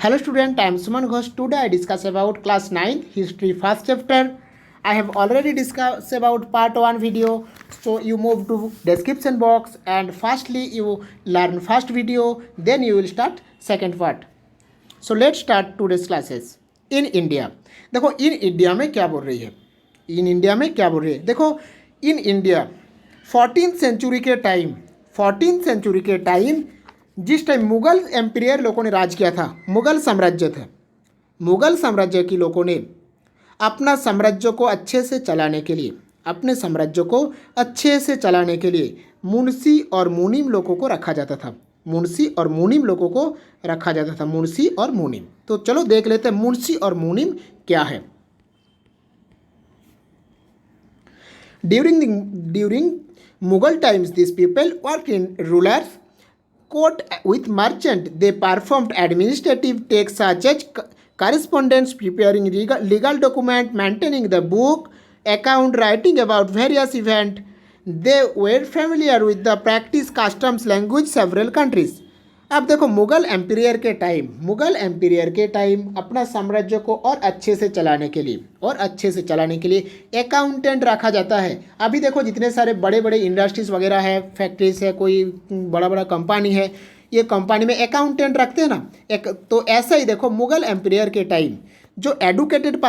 Hello student, I am Suman Ghosh. Today I discuss about class 9 history first chapter. I have already discussed about part 1 video. So you move to description box and firstly you learn first video, then you will start second part. So let's start today's classes. In India. देखो in India में क्या बोल रही है, in India में क्या बोल रही है. देखो इन इंडिया 14th सेंचुरी के टाइम जिस टाइम मुगल एम्पायर लोगों ने राज किया था, मुगल साम्राज्य थे, मुगल साम्राज्य की लोगों ने अपना साम्राज्य को अच्छे से चलाने के लिए, अपने साम्राज्य को अच्छे से चलाने के लिए मुंशी और मुनीम लोगों को रखा जाता था, मुंशी और मुनीम लोगों को रखा जाता था, मुंशी और मुनीम. तो चलो देख लेते हैं मुंशी और मुनीम क्या है. During Mughal times this people work in rulers court with merchant. They performed administrative tasks such as correspondence, preparing legal document, maintaining the book, account, writing about various events. They were familiar with the practice, customs, language, several countries. अब देखो Mughal empire के time अपना साम्राज्य को और अच्छे से चलाने के लिए अकाउंटेंट रखा जाता है. अभी देखो जितने सारे बड़े बड़े इंडस्ट्रीज़ वगैरह है, फैक्ट्रीज है, कोई बड़ा बड़ा कंपनी है, ये कंपनी में अकाउंटेंट रखते हैं ना. तो ऐसा ही देखो मुगल एम्पायर के टाइम जो एडुकेटेड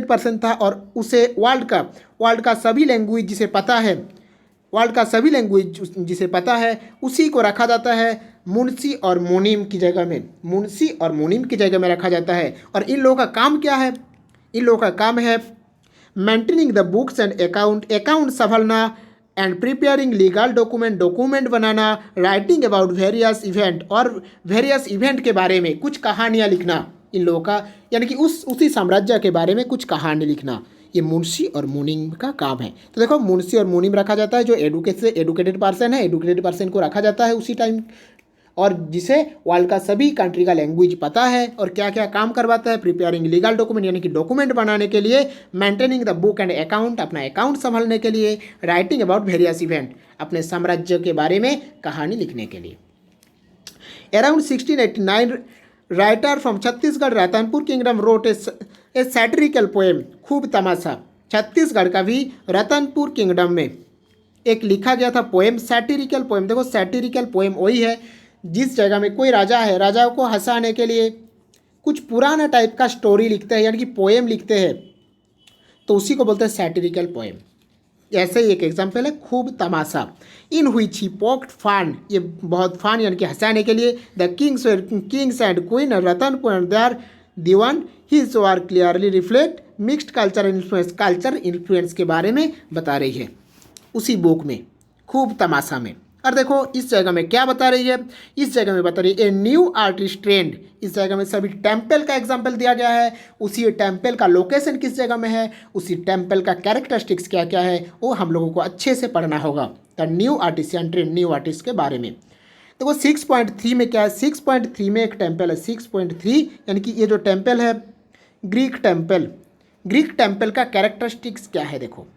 पर्सन था और उसे वर्ल्ड का सभी लैंग्वेज जिसे पता है उसी को रखा जाता है मुंशी और मुनीम की जगह में रखा जाता है. और इन लोगों का काम क्या है, इन लोगों का काम है maintaining the books and account संभालना एंड प्रिपेयरिंग लीगल डॉक्यूमेंट बनाना, राइटिंग अबाउट वेरियस इवेंट और वेरियस इवेंट के बारे में कुछ कहानियाँ लिखना. इन लोगों का यानी कि उसी साम्राज्य के बारे में कुछ कहानी लिखना, ये मुंशी और मुनीम का काम है. तो देखो मुंशी और मुनीम रखा जाता है जो एडुकेटेड पर्सन को रखा जाता है उसी टाइम, और जिसे वर्ल्ड का सभी कंट्री का लैंग्वेज पता है. और क्या क्या काम करवाता है, प्रिपेयरिंग लीगल डॉक्यूमेंट यानी कि डॉक्यूमेंट बनाने के लिए, maintaining the book and account अपना अकाउंट संभालने के लिए, राइटिंग अबाउट वेरियस इवेंट अपने साम्राज्य के बारे में कहानी लिखने के लिए. Around 1689 writer from Chhattisgarh Ratanpur kingdom wrote a satirical poem Khoob Tamasha. Chhattisgarh का भी रतनपुर किंगडम में एक लिखा गया था पोएम, सैटिरिकल पोएम. देखो सैटिरिकल पोएम वही है जिस जगह में कोई राजा है, राजाओं को हंसाने के लिए कुछ पुराना टाइप का स्टोरी लिखते हैं यानी कि पोएम लिखते हैं, तो उसी को बोलते हैं सैटिरिकल पोएम. ऐसे ही एक एग्जाम्पल है Khoob Tamasha. In which he poked fun, ये बहुत फन यानी कि हंसाने के लिए. The kings and queen Ratanpur and their Diwan his work clearly reflect mixed culture influence के बारे में बता रही है उसी बुक में खूब तमाशा में. और देखो इस जगह में क्या बता रही है, इस जगह में बता रही है ए न्यू आर्टिस्ट ट्रेंड. इस जगह में सभी टेम्पल का एग्जाम्पल दिया गया है, उसी टेम्पल का लोकेशन किस जगह में है, उसी टेम्पल का कैरेक्टरिस्टिक्स क्या क्या है वो हम लोगों को अच्छे से पढ़ना होगा. The new artist trend, new artist के बारे में. देखो 6.3 में क्या है, 6.3 में एक टेम्पल है 6.3 यानी कि ये जो टेम्पल है ग्रीक टेम्पल का कैरेक्टरिस्टिक्स क्या है. देखो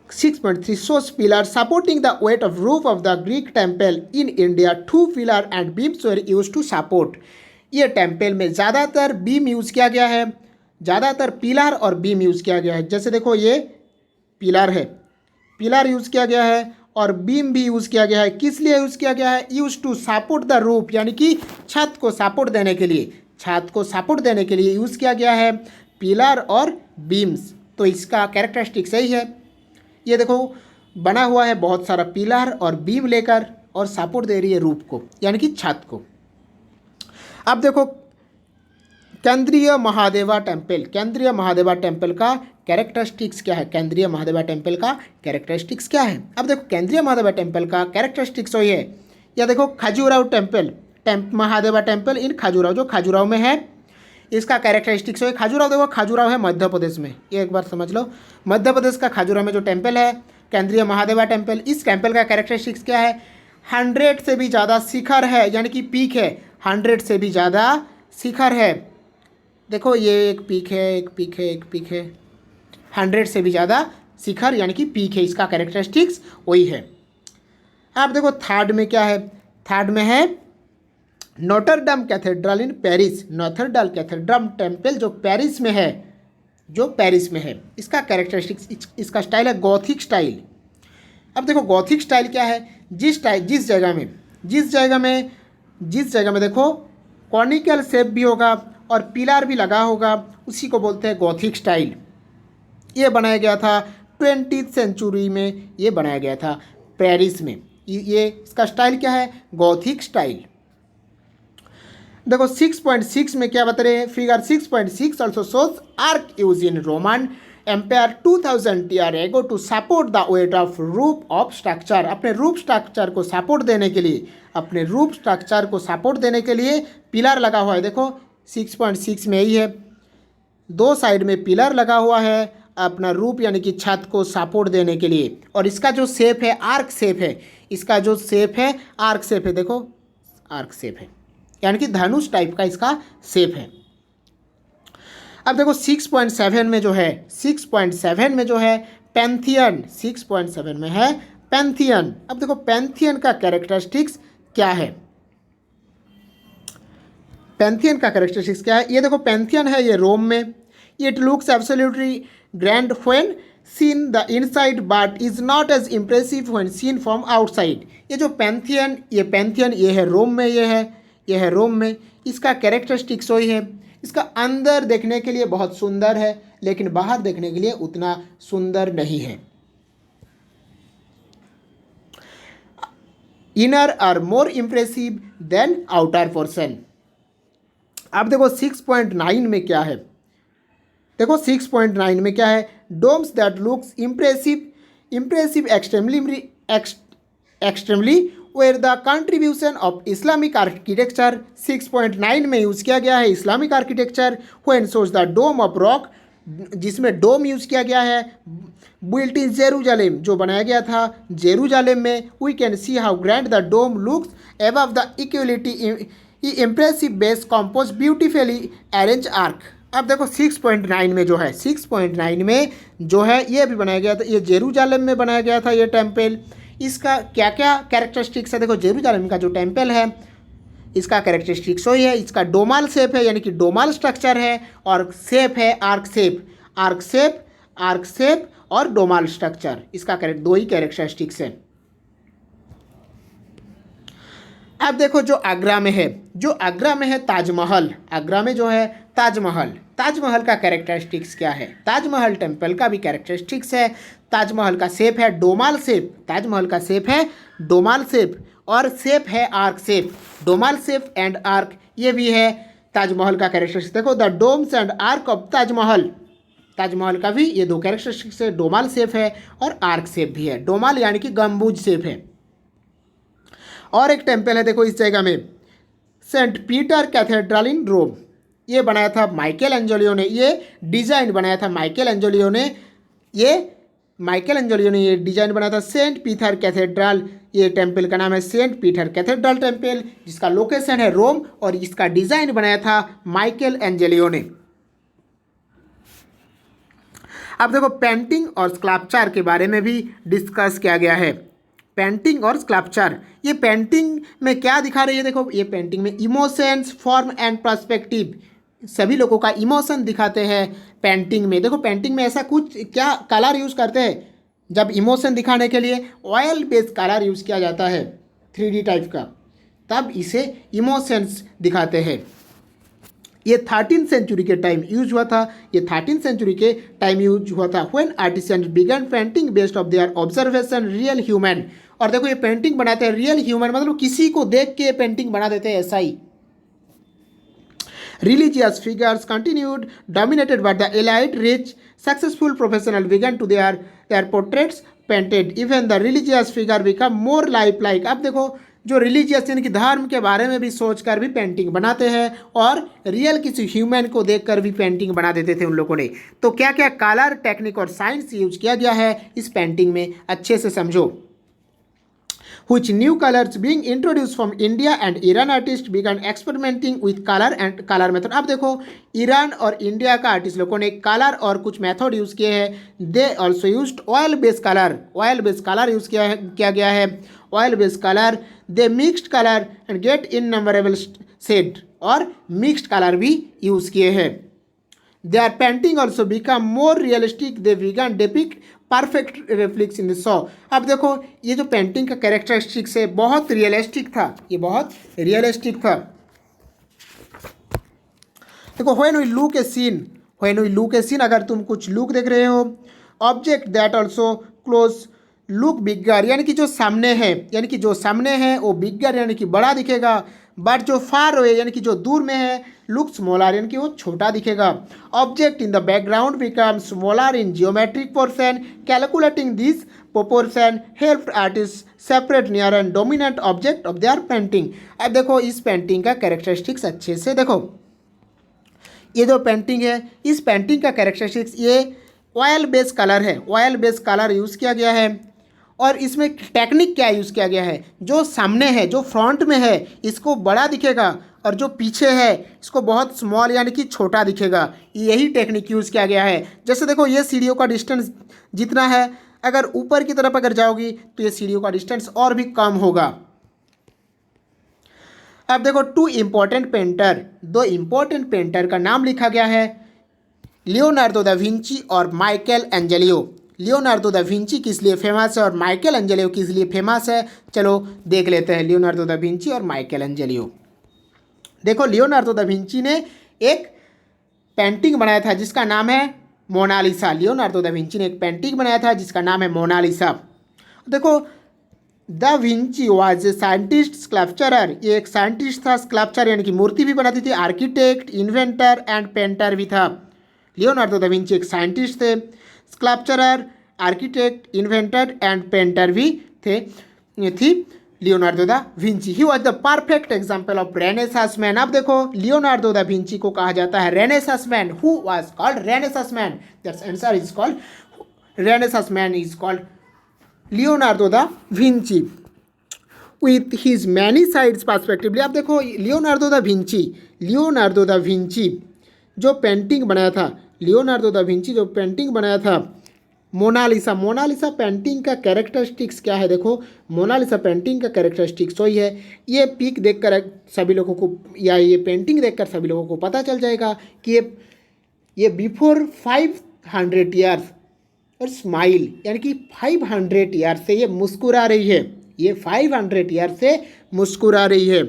6.3 shows pillars supporting the weight of roof of the Greek temple in India. 2 pillars and beams were used to support. ये टेम्पल में ज़्यादातर बीम यूज़ किया गया है, ज़्यादातर पिलर और बीम यूज़ किया गया है. जैसे देखो ये पिलर है, पिलर यूज़ किया गया है और बीम भी यूज़ किया गया है. किस लिए यूज़ किया गया है, use to support the roof यानी कि छत को सपोर्ट देने के लिए यूज़ किया गया है पिलर और बीम्स. तो इसका कैरेक्टरिस्टिक सही है. ये देखो बना हुआ है बहुत सारा पिलर और बीम लेकर और सपोर्ट दे रही है रूफ को यानी कि छत को. अब देखो केंद्रीय महादेवा टेम्पल का कैरेक्टरिस्टिक्स क्या है, केंद्रीय महादेवा टेम्पल का कैरेक्टरिस्टिक्स क्या है. अब देखो केंद्रीय महादेवा टेम्पल का कैरेक्टरिस्टिक्स वही है. या देखो खजुराहो महादेवा टेम्पल इन खजुराहो, जो खजुराहो में है, इसका कैरेक्टरिस्टिक्स है. खजुराहो है मध्य प्रदेश में, ये एक बार समझ लो. मध्य प्रदेश का खजुराहो में जो टेम्पल है केंद्रीय महादेवा टेम्पल, इस टेम्पल का कैरेक्टरिस्टिक्स क्या है, 100 से भी ज़्यादा शिखर है यानी कि पीक है, 100 से भी ज़्यादा शिखर है. देखो ये एक पीक है 100 से भी ज़्यादा शिखर यानी कि पीक है, इसका कैरेक्टरिस्टिक्स वही है. अब देखो थर्ड में क्या है, थर्ड में है नोटर डम कैथेड्रल इन पेरिस, नोटर डम कैथेड्रल टेम्पल जो पेरिस में है, जो पेरिस में है, इसका कैरेक्टरिस्टिक्स, इसका स्टाइल है गॉथिक स्टाइल। अब देखो गॉथिक स्टाइल क्या है, जिस जगह में देखो कॉनिकल शेप भी होगा और पिलर भी लगा होगा, उसी को बोलते हैं गॉथिक स्टाइल। ये बनाया गया था 20th सेंचुरी में, ये बनाया गया था पेरिस में। ये इसका स्टाइल क्या है, गॉथिक स्टाइल। देखो 6.6 में क्या बता रहे हैं, figure 6.6 also shows arch use in Roman empire 2000 year ago to support the weight of roof of structure. अपने रूफ स्ट्रक्चर को सपोर्ट देने के लिए, अपने रूफ स्ट्रक्चर को सपोर्ट देने के लिए पिलर लगा हुआ है। देखो 6.6 में ही है, दो साइड में पिलर लगा हुआ है अपना रूफ यानी कि छत को सपोर्ट देने के लिए। और इसका जो शेप है आर्क शेप है, इसका जो शेप है आर्क शेप है, देखो आर्क शेप है यानी कि धनुष टाइप का इसका शेप है। अब देखो 6.7 में जो है, 6.7 में जो है पैंथियन, 6.7 में है पैंथियन। अब देखो पैंथियन का कैरेक्टरिस्टिक्स क्या है, पैंथियन का कैरेक्टरिस्टिक्स क्या है, ये देखो पैंथियन है ये रोम में। It looks absolutely grand when seen the inside but is not as impressive when seen from outside. ये जो पैंथियन, ये पैंथियन ये है रोम में, ये है रोम में। इसका कैरेक्टरिस्टिक्स वही है, इसका अंदर देखने के लिए बहुत सुंदर है लेकिन बाहर देखने के लिए उतना सुंदर नहीं है। Inner are more impressive than outer portion. अब देखो 6.9 में क्या है, देखो 6.9 में क्या है, domes that looks impressive extremely where the contribution of Islamic architecture. 6.9 में यूज़ किया गया है Islamic architecture. When shows the dome of rock, जिसमें डोम यूज़ किया गया है, बिल्ट इन जेरूजालेम, जो बनाया गया था जेरूजालेम में। We can see how grand the dome looks above the equality impressive base compose beautifully arrange arch. अब देखो 6.9 में जो है, 6.9 में जो है ये भी बनाया गया था, ये जेरूजालेम में बनाया गया था ये टेम्पल। इसका क्या क्या कैरेक्टरिस्टिक्स है, देखो जेरूजालेम का जो टेम्पल है इसका कैरेक्टरिस्टिक्स वही है, इसका डोमाल शेप है यानी कि डोमाल स्ट्रक्चर है, और शेप है आर्क शेप, आर्क शेप और डोमाल स्ट्रक्चर, इसका दो ही कैरेक्टरिस्टिक्स है। अब देखो जो आगरा में है ताजमहल, आगरा में जो है ताजमहल का कैरेक्टरिस्टिक्स क्या है, ताजमहल टेम्पल का भी कैरेक्टरिस्टिक्स है। ताजमहल का शेप है डोमाल शेप, ताजमहल का शेप है डोमाल शेप और शेप है arch shape, domal shape and arch, ये भी है ताजमहल का कैरेक्टरिस्टिक्स। देखो the domes and arch of Taj Mahal, Taj Mahal का भी ये दो कैरेक्टरिस्टिक्स है, डोमाल शेप है और आर्क शेप भी है। डोमाल यानी कि गम्बुज शेप है। और एक टेम्पल है देखो इस जगह में, सेंट पीटर कैथेड्रल इन रोम, ये बनाया था माइकल एंजेलियो ने, ये डिज़ाइन बनाया था माइकल एंजेलियो ने, ये डिज़ाइन बनाया था। सेंट पीटर कैथेड्रल, ये टेम्पल का नाम है सेंट पीटर कैथेड्रल टेम्पल, जिसका लोकेशन है रोम और इसका डिज़ाइन बनाया था माइकल एंजेलियो ने। अब देखो पेंटिंग और स्कल्पचर के बारे में भी डिस्कस किया गया है। पेंटिंग और स्कल्पचर, ये पेंटिंग में क्या दिखा रही है, देखो ये पेंटिंग में इमोशंस, फॉर्म एंड पर्सपेक्टिव, सभी लोगों का इमोशन दिखाते हैं पेंटिंग में। देखो पेंटिंग में ऐसा कुछ क्या कलर यूज़ करते हैं जब इमोशन दिखाने के लिए, ऑयल बेस्ड कलर यूज़ किया जाता है 3D टाइप का, तब इसे इमोशंस दिखाते हैं। ये 13th सेंचुरी के टाइम यूज हुआ था, when artisans began painting based of their observation real human. और देखो ये पेंटिंग बनाते हैं रियल ह्यूमन, मतलब किसी को देख के पेंटिंग बना देते हैं ऐसा ही। Religious figures continued dominated by the elite, rich, successful professional began to their portraits painted. Even the religious figure become more lifelike. अब देखो जो रिलीजियस यानी कि धर्म के बारे में भी सोचकर भी पेंटिंग बनाते हैं और रियल किसी ह्यूमन को देखकर भी पेंटिंग बना देते थे उन लोगों ने। तो क्या क्या कलर टेक्निक और साइंस यूज किया गया है इस पेंटिंग में, अच्छे से समझो। Which new colors being introduced from India and Iran artists began experimenting with color and color method। अब देखो ईरान और इंडिया का आर्टिस्ट लोगों ने कलर और कुछ मेथड यूज़ किए हैं। They also used oil based colour use किया गया है, oil based colour. They mixed colour and get in numberable shade और मिक्स्ड कलर भी यूज़ किए हैं। Their painting also become more realistic. They began depict perfect reflex in the saw. अब देखो ये जो पेंटिंग का कैरेक्टरिस्टिक्स है बहुत रियलिस्टिक था, ये बहुत रियलिस्टिक था। देखो when we look a scene, अगर तुम कुछ लुक देख रहे हो, object that also close look bigger, यानी कि जो सामने है वो बिगर यानी कि बड़ा दिखेगा, बट जो फार अवे यानी कि जो दूर में है लुक स्मॉलर यानी कि वो छोटा दिखेगा। Object in the background become smaller in geometric portion. Calculating this proportion help artist separate near and dominant object of their painting. अब देखो इस पेंटिंग का कैरेक्टरिस्टिक्स अच्छे से देखो, ये जो पेंटिंग है इस पेंटिंग का कैरेक्टरिस्टिक्स ये ऑयल बेस्ड कलर है, ऑयल बेस्ड कलर यूज़ किया गया है। और इसमें टेक्निक क्या यूज़ किया गया है, जो सामने है जो फ्रंट में है इसको बड़ा दिखेगा और जो पीछे है इसको बहुत स्मॉल यानी कि छोटा दिखेगा, यही टेक्निक यूज़ किया गया है। जैसे देखो ये सीढ़ियों का डिस्टेंस जितना है, अगर ऊपर की तरफ अगर जाओगी तो ये सीढ़ियों का डिस्टेंस और भी कम होगा। अब देखो दो इम्पोर्टेंट पेंटर का नाम लिखा गया है, लियोनार्डो दा विंची और माइकल एंजेलियो। लियोनार्डो दा विंची किस लिए फेमस है और माइकल एंजेलियो किस लिए फेमस है, चलो देख लेते हैं लियोनार्डो दा विंची और माइकल एंजेलियो। देखो लियोनार्डो दा विंची ने एक पेंटिंग बनाया था जिसका नाम है मोनालिसा। लियोनार्डो दा विंची ने एक पेंटिंग बनाया था जिसका नाम है मोनालिसा। देखो da Vinci was a scientist sculptor, ये एक साइंटिस्ट था, स्कल्पचर यानी कि मूर्ति भी बनाती थी, आर्किटेक्ट, इन्वेंटर एंड पेंटर भी था। लियोनार्डो दा विंची एक साइंटिस्ट थे, स्कल्पचरर, आर्किटेक्ट, इन्वेंटर एंड पेंटर भी थी Leonardo da Vinci. He was the perfect example of renaissance man. अब देखो लियोनार्डो दा विंची को कहा जाता है renaissance man. Who was called renaissance man, that's answer is called renaissance man is called Leonardo da Vinci with his many sides perspectively. अब देखो Leonardo da Vinci जो painting बनाया था, लियोनार्डो दा विंची जो पेंटिंग बनाया था Mona Lisa painting का characteristics क्या है, देखो मोनालिसा पेंटिंग का कैरेक्टरिस्टिक्स वही है, ये पिक देखकर सभी लोगों को या ये पेंटिंग देखकर सभी लोगों को पता चल जाएगा कि ये बिफोर 500 ईयर्स और स्माइल यानी कि 500 ईयर्स से ये मुस्कुरा रही है, ये 500 ईयर्स से मुस्कुरा रही है।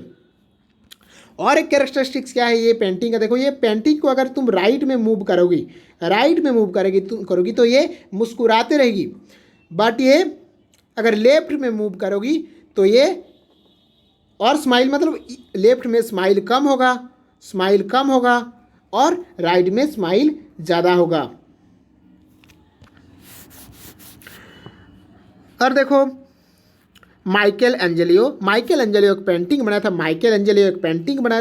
और एक कैरेक्टरिस्टिक्स क्या है ये पेंटिंग का, देखो ये पेंटिंग को अगर तुम राइट में मूव करोगी तो ये मुस्कुराते रहेगी, बट ये अगर लेफ्ट में मूव करोगी तो ये और स्माइल मतलब लेफ्ट में स्माइल कम होगा और राइट में स्माइल ज़्यादा होगा। और देखो माइकल एंजेलियो एक पेंटिंग बनाया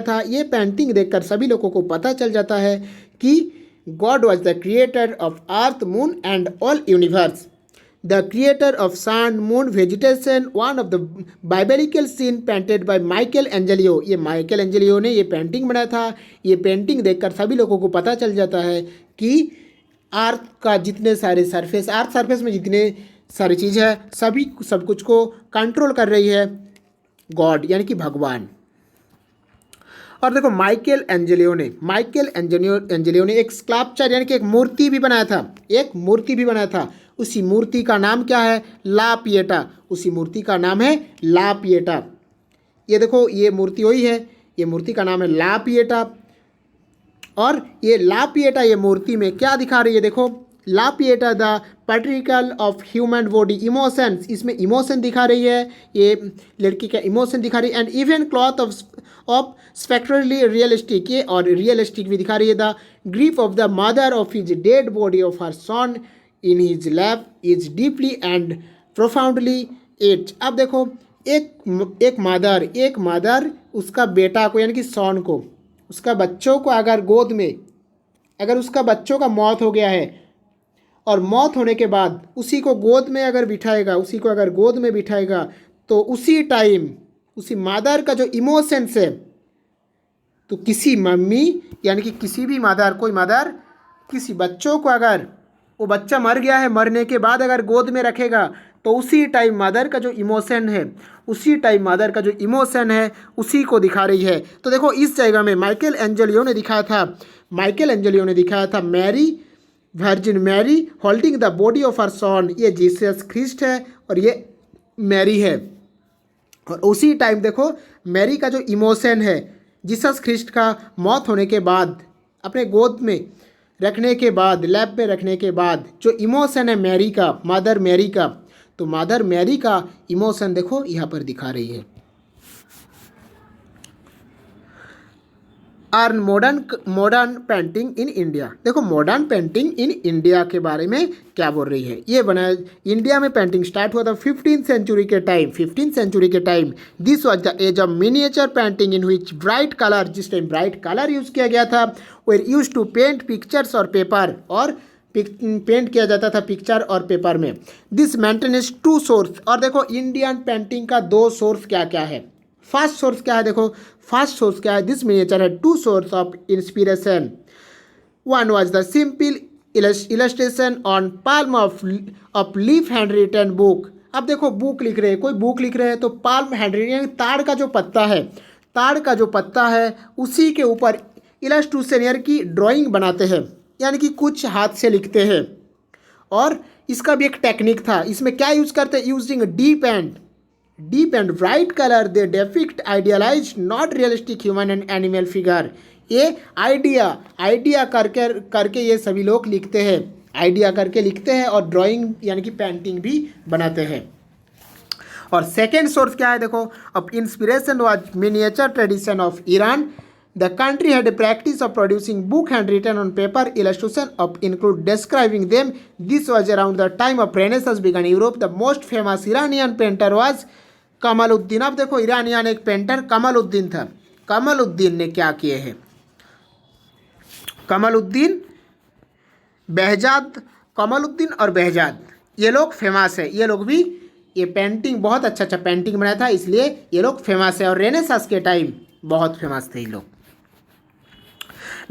था। ये पेंटिंग देखकर सभी लोगों को पता चल जाता है कि God was the creator of earth, moon and all universe, the creator of sun, moon, vegetation, one of the biblical scene painted by Michelangelo. ये माइकल एंजेलियो ने ये पेंटिंग बनाया था। ये पेंटिंग देखकर सभी लोगों को पता चल जाता है कि अर्थ का जितने सारे सरफेस में जितने सारी चीज़ है सब कुछ को कंट्रोल कर रही है गॉड यानी कि भगवान। और देखो माइकल एंजेलियो ने एक स्कल्पचर यानी कि एक मूर्ति भी बनाया था। उसी मूर्ति का नाम क्या है, ला पिएटा। ये देखो ये मूर्ति वही है, ये मूर्ति का नाम है ला पिएटा। और ये ला पिएटा ये मूर्ति में क्या दिखा रही है, देखो la Pieta the particle of human body emotions, इसमें इमोशन दिखा रही है, ये लड़की का इमोशन दिखा रही है। And even cloth of spectrally realistic, ये और रियलिस्टिक भी दिखा रही है। The grief of the mother of his dead body of her son in his lap is deeply and profoundly it. अब देखो एक मदर उसका बेटा को यानी कि सन को, उसका बच्चों को अगर उसका बच्चों का मौत हो गया है और मौत होने के बाद उसी को गोद में बिठाएगा तो उसी टाइम उसी मदर का जो इमोशंस है, तो किसी मम्मी यानी कि किसी भी कोई मदर किसी बच्चों को अगर वो बच्चा मर गया है, मरने के बाद अगर गोद में रखेगा तो उसी टाइम मदर का जो इमोशन है उसी टाइम मदर का जो इमोशन है उसी को दिखा रही है। तो देखो इस जगह में माइकल एंजेलियो ने दिखाया था Mary, virgin Mary holding the body of her son, ये जीसस क्रिस्ट है और ये मैरी है। और उसी टाइम देखो मैरी का जो इमोशन है जीसस क्रिस्ट का मौत होने के बाद, अपने गोद में रखने के बाद, लैब में रखने के बाद जो इमोशन है मैरी का, मदर मैरी का, तो मदर मैरी का इमोशन देखो यहाँ पर दिखा रही है। Are modern painting in India, देखो मॉडर्न पेंटिंग इन इंडिया के बारे में क्या बोल रही है। ये बनाया इंडिया में पेंटिंग स्टार्ट हुआ था 15th सेंचुरी के time. This was the age of miniature painting in which bright colour, जिस टाइम ब्राइट कलर यूज़ किया गया था, were use to paint pictures और पेपर, और पेंट किया जाता था पिक्चर और पेपर में। दिस मेंटेनेंस 2 सोर्स, और देखो इंडियन पेंटिंग का 2 सोर्स क्या क्या है। फर्स्ट सोर्स क्या है, देखो फर्स्ट सोर्स क्या है, दिस मिनिएचर है 2 source of inspiration. One was the simple illustration on palm of leaf hand written book. अब देखो बुक लिख रहे हैं, कोई बुक लिख रहे हैं तो पाल्म हैंड रिटन, ताड़ का जो पत्ता है उसी के ऊपर इलस्ट्रेशन यानी कि ड्राइंग बनाते हैं, यानी कि कुछ हाथ से लिखते हैं। और इसका भी एक टेक्निक था, इसमें क्या यूज़ करते हैं, using deep and bright color they depict idealized not realistic human and animal figure। ये आइडिया करके ये सभी लोग लिखते हैं, आइडिया करके लिखते हैं और ड्राइंग यानी कि पेंटिंग भी बनाते हैं। और सेकेंड सोर्स क्या है, देखो of inspiration was miniature tradition of Iran. The country had a practice of producing book hand written on paper illustration of include describing them. This was around the time of renaissance began Europe. The most famous Iranian painter was Kamaluddin. अब देखो Iranian एक painter Kamaluddin था। कमलुद्दीन ने क्या किए हैं, कमलुद्दीन और Behzad ये लोग फेमस है। ये लोग भी ये पेंटिंग बहुत अच्छा पेंटिंग बनाया था, इसलिए ये लोग फेमस है। और रेनेसांस के टाइम बहुत फेमस थे ये लोग।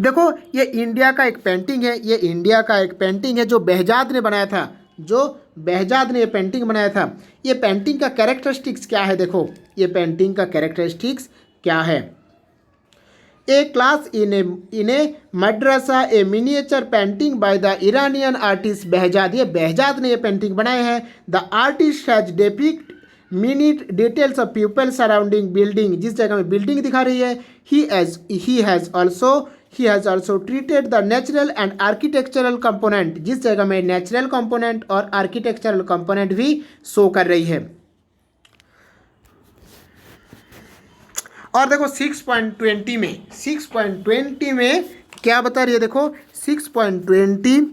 देखो ये इंडिया का एक पेंटिंग है जो बेहजाद ने बनाया था, ये पेंटिंग बनाया था। ये पेंटिंग का कैरेक्टरिस्टिक्स क्या है, देखो ये पेंटिंग का कैरेक्टरिस्टिक्स क्या है। A class in a madrasa a miniature painting by the Iranian artist Behzad. ये बेहजाद ने ये पेंटिंग बनाए हैं। The artist has depict minute details of people surrounding building, जिस जगह में बिल्डिंग दिखा रही है। He has also treated the natural and architectural component, जिस जगह में नेचुरल कंपोनेंट और आर्किटेक्चरल कंपोनेंट भी शो कर रही है। और देखो 6.20 में क्या बता रही है, देखो 6.20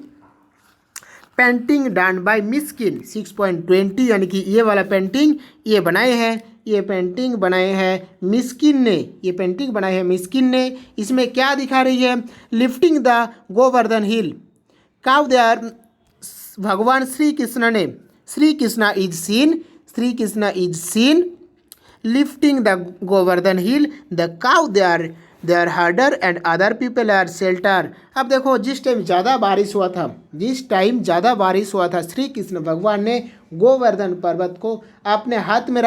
पेंटिंग डन बाय मिस्किन। 6.20 यानी कि ये वाला पेंटिंग ये पेंटिंग बनाए हैं मिस्किन ने। इसमें क्या दिखा रही है, lifting the Govardhan hill cow they are, भगवान Shri Krishna is seen lifting the Govardhan hill, the cow they are herder and other people are shelter. अब देखो जिस टाइम ज़्यादा बारिश हुआ था श्री कृष्ण भगवान ने गोवर्धन पर्वत को अपने हाथ में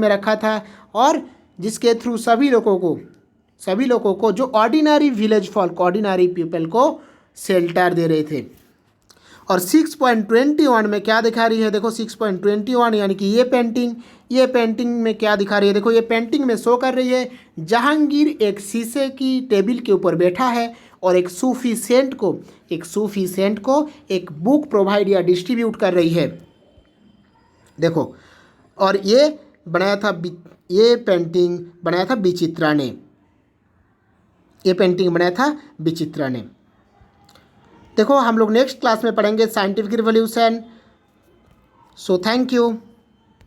रखा था और जिसके थ्रू सभी लोगों को जो ordinary village folk, ordinary people को शेल्टर दे रहे थे। और 6.21 में क्या दिखा रही है, देखो 6.21 यानी कि ये पेंटिंग में क्या दिखा रही है, देखो ये पेंटिंग में शो कर रही है जहांगीर एक शीशे की टेबल के ऊपर बैठा है और एक सूफी सेंट को एक बुक प्रोवाइड या डिस्ट्रीब्यूट कर रही है। देखो और ये पेंटिंग बनाया था विचित्रा ने। देखो हम लोग नेक्स्ट क्लास में पढ़ेंगे scientific revolution. So thank you.